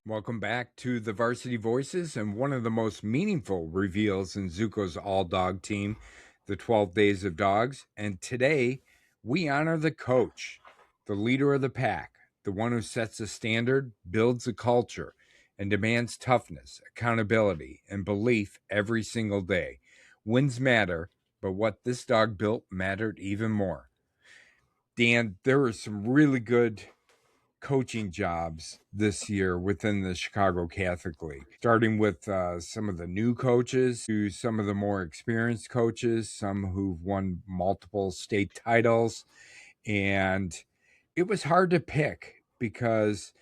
Welcome back to the Varsity Voices and one of the most meaningful reveals in Zuko's All-Dawg team, the 12 Days of Dawgs. And today, we honor the coach, the leader of the pack, the one who sets the standard, builds a culture, and demands toughness, accountability, and belief every single day. Wins matter, but what this dog built mattered even more. Dan, there are some really good coaching jobs this year within the Chicago Catholic League, starting with some of the new coaches to some of the more experienced coaches, some who've won multiple state titles. And it was hard to pick because,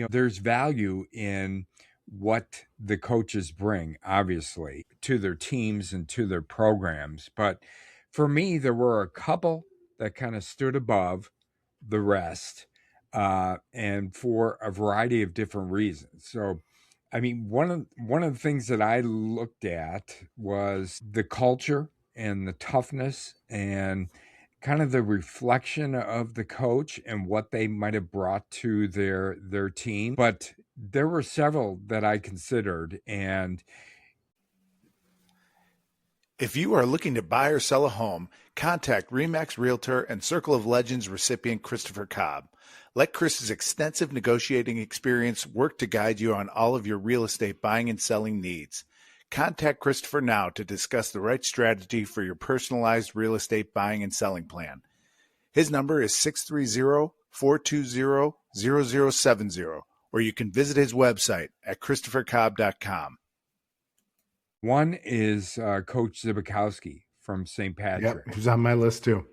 there's value in what the coaches bring, obviously, to their teams and to their programs. But for me, there were a couple that kind of stood above the rest. And for a variety of different reasons. So, I mean, one of the things that I looked at was the culture and the toughness and kind of the reflection of the coach and what they might have brought to their team. But there were several that I considered, and if you are looking to buy or sell a home, contact RE/MAX Realtor and Circle of Legends recipient Christopher Cobb. Let Chris's extensive negotiating experience work to guide you on all of your real estate buying and selling needs. Contact Christopher now to discuss the right strategy for your personalized real estate buying and selling plan. His number is 630-420-0070, or you can visit his website at christophercobb.com. one is Coach Zibikowski from St. Patrick. Yep, he's on my list too.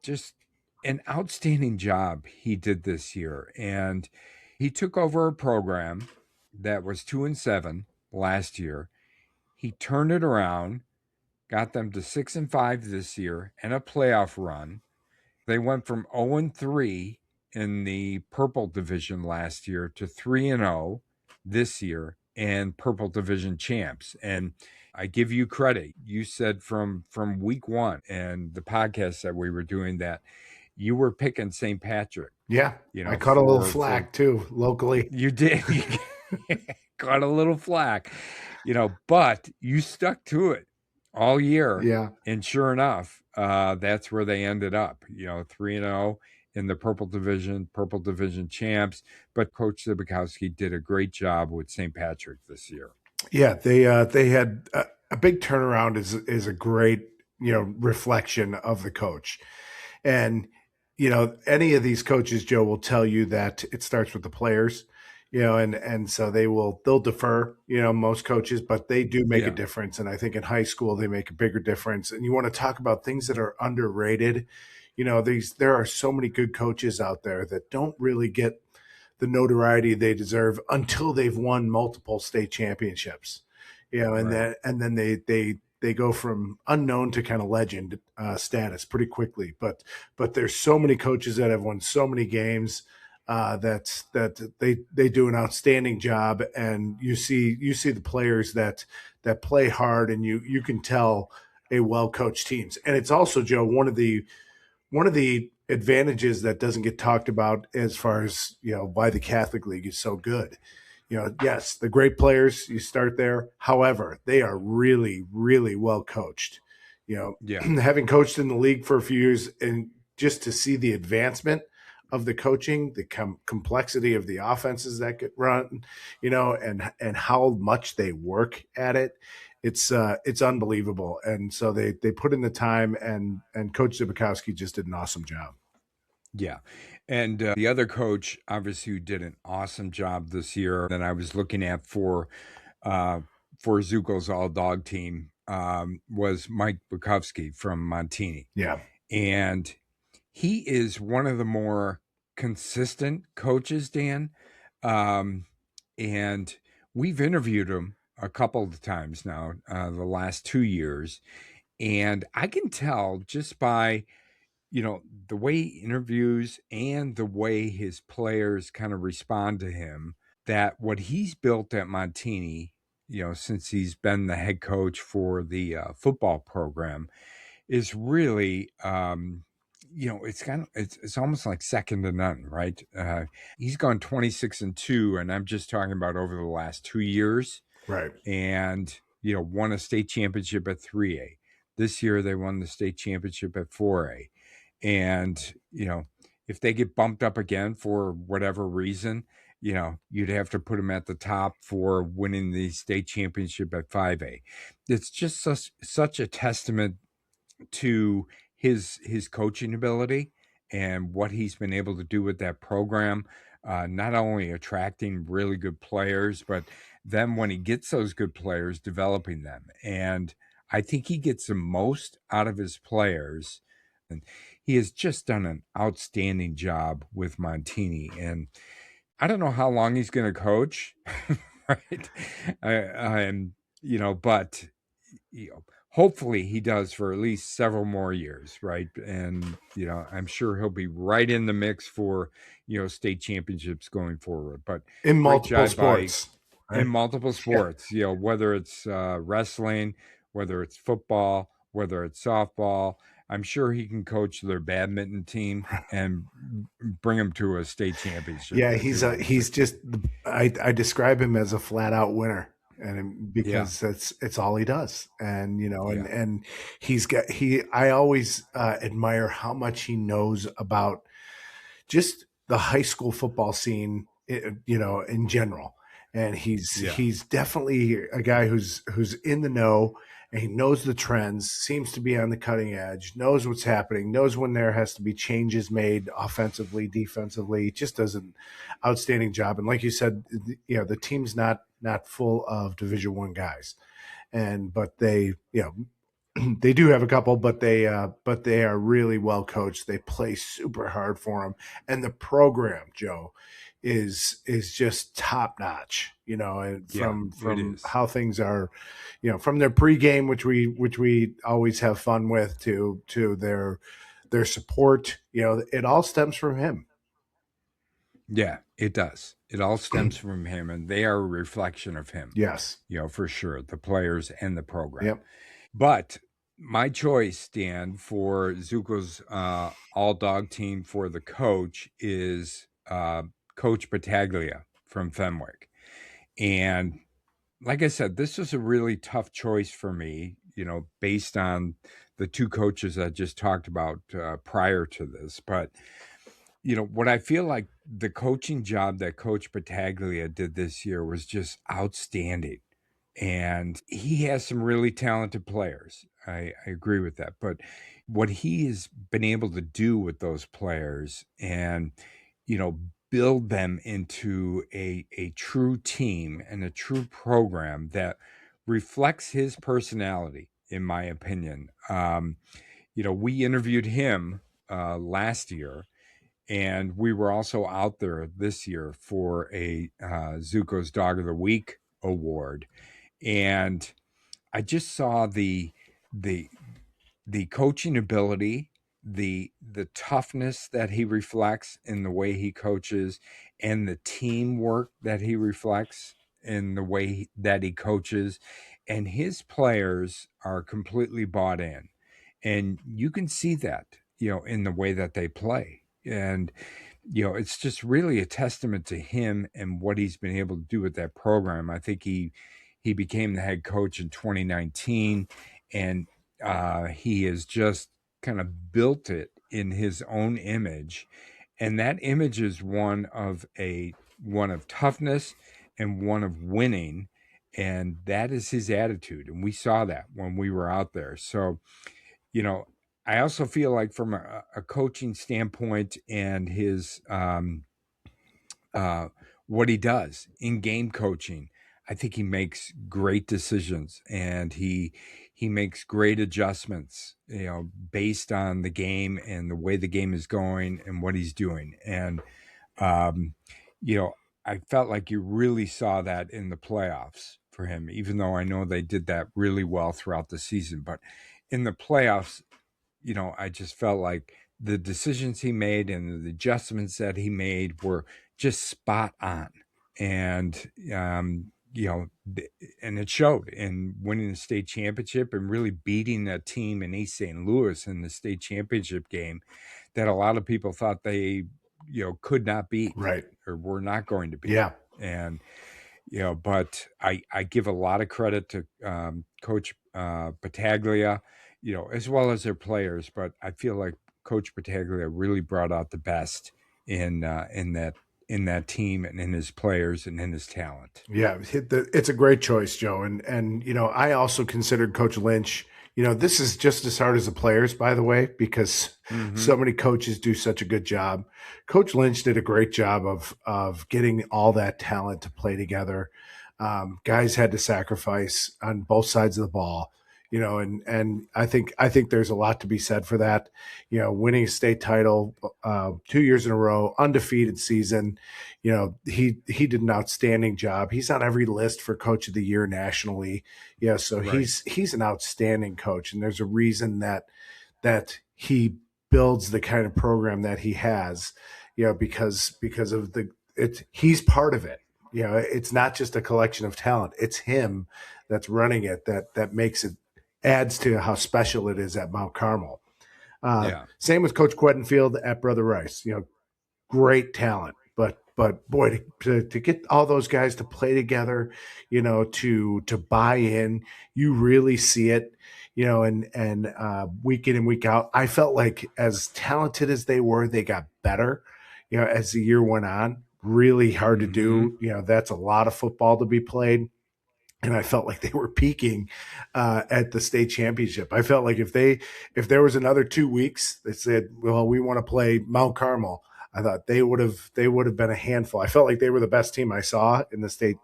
Just an outstanding job he did this year. And he took over a program that was 2-7 last year. He turned it around, got them to 6-5 this year and a playoff run. They went from 0-3 in the Purple Division last year to 3-0 this year and Purple Division champs. And I give you credit. You said from week one and the podcast that we were doing that you were picking St. Patrick. Yeah, I caught a little flack too locally. You did. You caught a little flack, but you stuck to it all year. Yeah. And sure enough, that's where they ended up, 3-0 in the Purple Division champs. But Coach Zibikowski did a great job with St. Patrick this year. Yeah, they had a big turnaround is a great, reflection of the coach. And, any of these coaches, Joe, will tell you that it starts with the players, and so they'll defer, most coaches, but they do make a difference. And I think in high school, they make a bigger difference. And you want to talk about things that are underrated. There are so many good coaches out there that don't really get the notoriety they deserve until they've won multiple state championships, and Right. then they go from unknown to kind of legend status pretty quickly. But there's so many coaches that have won so many games that they do an outstanding job, and you see the players that play hard, and you can tell a well-coached teams. And it's also, Joe, one of the advantages that doesn't get talked about as far as why the Catholic League is so good. Yes, the great players, you start there. However, they are really, really well coached. Having coached in the league for a few years, and just to see the advancement of the coaching, the complexity of the offenses that get run, and how much they work at it, it's unbelievable. And so they put in the time, and Coach Zibikowski just did an awesome job. Yeah. And the other coach, obviously, who did an awesome job this year that I was looking at for Zuko's All-Dawg team was Mike Bukowski from Montini. Yeah. And he is one of the more consistent coaches, Dan. And we've interviewed him a couple of times now, the last 2 years. And I can tell just by the way he interviews and the way his players kind of respond to him, that what he's built at Montini, since he's been the head coach for the football program, is really, it's almost like second to none, right? He's gone 26-2, and I'm just talking about over the last 2 years, Right. and won a state championship at 3A. This year they won the state championship at 4A, and if they get bumped up again for whatever reason, you'd have to put him at the top for winning the state championship at 5A. It's just such a testament to his coaching ability and what he's been able to do with that program. Not only attracting really good players, but then when he gets those good players, developing them. And I think he gets the most out of his players. And he has just done an outstanding job with Montini. And I don't know how long he's going to coach, right? But hopefully he does for at least several more years, right? And I'm sure he'll be right in the mix for state championships going forward. But In great multiple job by sports. in Right? multiple sports, whether it's wrestling, whether it's football, whether it's softball. I'm sure he can coach their badminton team and bring them to a state championship. Yeah, if he wants he's to. just I describe him as a flat out winner, and because it's all he does, and Yeah. and I always admire how much he knows about just the high school football scene, in general. And he's definitely a guy who's in the know, and he knows the trends, seems to be on the cutting edge, knows what's happening, knows when there has to be changes made offensively, defensively. He just does an outstanding job. And like you said, the team's not full of Division I guys, but they they do have a couple, but they are really well coached. They play super hard for them, and the program, Joe, is just top notch. And from how things are, from their pregame, which we always have fun with, to their support. It all stems from him. Yeah, it does. It all stems from him, and they are a reflection of him. Yes. For sure, the players and the program. Yep. But my choice, Dan, for Zuko's All-Dawg team for the coach is Coach Battaglia from Fenwick. And like I said, this was a really tough choice for me, based on the two coaches I just talked about prior to this. But what I feel like the coaching job that Coach Battaglia did this year was just outstanding. And he has some really talented players. I agree with that. But what he has been able to do with those players and, build them into a true team and a true program that reflects his personality, in my opinion. We interviewed him last year, and we were also out there this year for a Zuko's Dog of the Week award. And I just saw the coaching ability, the toughness that he reflects in the way he coaches, and the teamwork that he reflects in the way that he coaches. And his players are completely bought in, and you can see that in the way that they play. And it's just really a testament to him and what he's been able to do with that program. I think he became the head coach in 2019, and he has just kind of built it in his own image, and that image is one of toughness and one of winning, and that is his attitude, and we saw that when we were out there. So I also feel like from a coaching standpoint and his what he does in game coaching, I think he makes great decisions, and he makes great adjustments, based on the game and the way the game is going and what he's doing. And I felt like you really saw that in the playoffs for him, even though I know they did that really well throughout the season. But in the playoffs, I just felt like the decisions he made and the adjustments that he made were just spot on. And and it showed in winning the state championship and really beating that team in East St. Louis in the state championship game that a lot of people thought they, could not beat Right. or were not going to beat. Yeah. And, but I give a lot of credit to Coach Battaglia, as well as their players. But I feel like Coach Battaglia really brought out the best in that team and in his players and in his talent. Yeah, it's a great choice, Joe. And I also considered Coach Lynch. This is just as hard as the players, by the way, because so many coaches do such a good job. Coach Lynch did a great job of getting all that talent to play together. Guys had to sacrifice on both sides of the ball, and I think there's a lot to be said for that. Winning a state title 2 years in a row, undefeated season. He did an outstanding job. He's on every list for Coach of the Year nationally. So Right. he's an outstanding coach, and there's a reason that he builds the kind of program that he has. Because of he's part of it. It's not just a collection of talent. It's him that's running it that makes it, adds to how special it is at Mount Carmel. Yeah. Same with Coach Quedenfield at Brother Rice. Great talent, but boy, to get all those guys to play together, to buy in, you really see it, and week in and week out. I felt like as talented as they were, they got better, as the year went on. Really hard to do. That's a lot of football to be played. And I felt like they were peaking at the state championship. I felt like if there was another 2 weeks, they said, "Well, we want to play Mount Carmel." I thought they would have been a handful. I felt like they were the best team I saw in the state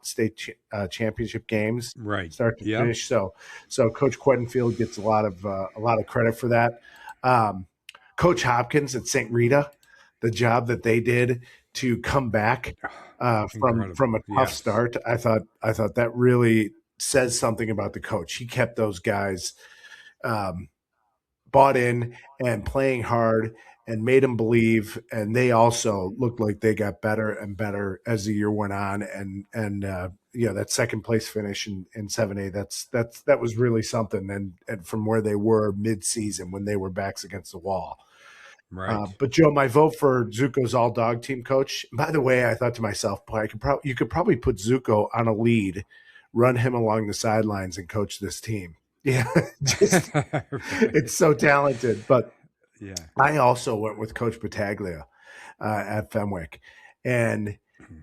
championship games, Right. start to Yeah. finish. So Coach Quedenfield gets a lot of credit for that. Coach Hopkins at St. Rita, the job that they did to come back from a tough start. I thought that really says something about the coach. He kept those guys bought in and playing hard and made them believe. And they also looked like they got better and better as the year went on. And that second place finish in 7A, that was really something. And from where they were mid-season when they were backs against the wall. Right. But Joe, my vote for Zuko's All-Dawg team coach. By the way, I thought to myself, boy, you could probably put Zuko on a lead, run him along the sidelines, and coach this team. Yeah, just Right. It's so talented. But Yeah. I also went with Coach Battaglia at Fenwick, and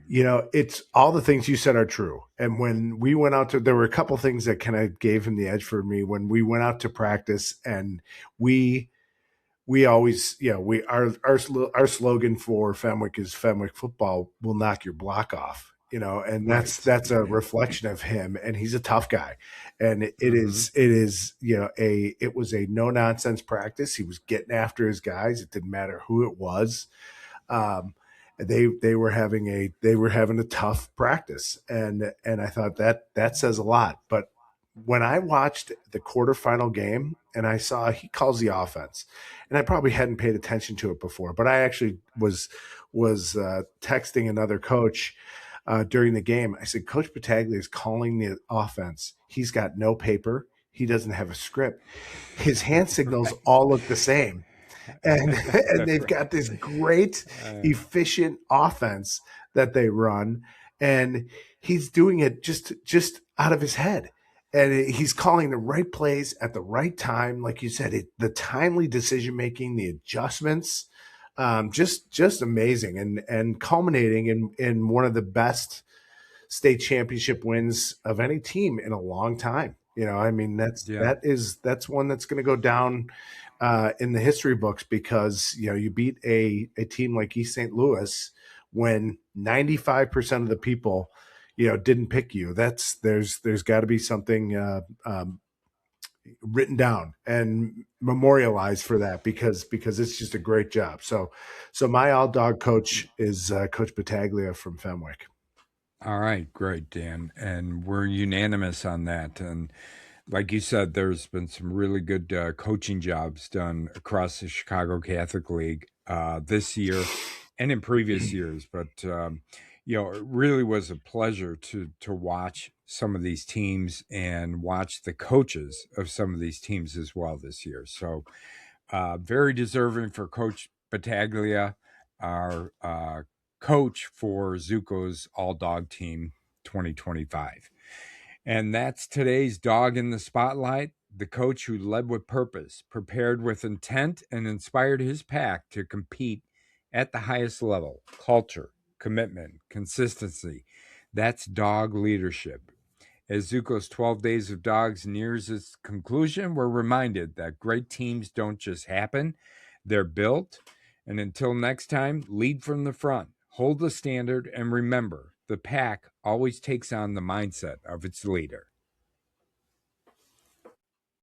it's all the things you said are true. And when we went out there were a couple things that kind of gave him the edge for me when we went out to practice, and we always, our slogan for Fenwick is Fenwick football will knock your block off, and that's a reflection of him. And he's a tough guy. And it was a no nonsense practice. He was getting after his guys. It didn't matter who it was. They were having a tough practice. And I thought that says a lot. But when I watched the quarterfinal game and I saw he calls the offense, and I probably hadn't paid attention to it before, but I actually was texting another coach during the game. I said, Coach Battaglia is calling the offense. He's got no paper. He doesn't have a script. His hand signals all look the same. And they've got this great, efficient offense that they run. And he's doing it just out of his head. And he's calling the right plays at the right time. Like you said, the timely decision-making, the adjustments, just amazing and culminating in one of the best state championship wins of any team in a long time. That's one that's going to go down in the history books because, you beat a team like East St. Louis when 95% of the people, didn't pick you. There's got to be something written down and memorialized for that because it's just a great job. So my All-Dawg coach is Coach Battaglia from Fenwick. All right, great, Dan. And we're unanimous on that. And like you said, there's been some really good coaching jobs done across the Chicago Catholic League this year and in previous years. But, It really was a pleasure to watch some of these teams and watch the coaches of some of these teams as well this year. So very deserving for Coach Battaglia, our coach for Zuko's All-Dawg team 2025. And that's today's Dog in the Spotlight, the coach who led with purpose, prepared with intent, and inspired his pack to compete at the highest level. Culture, commitment, consistency. That's dog leadership. As Zuko's 12 Days of Dawgs nears its conclusion, we're reminded that great teams don't just happen, they're built. And until next time, lead from the front, hold the standard, and remember, the pack always takes on the mindset of its leader.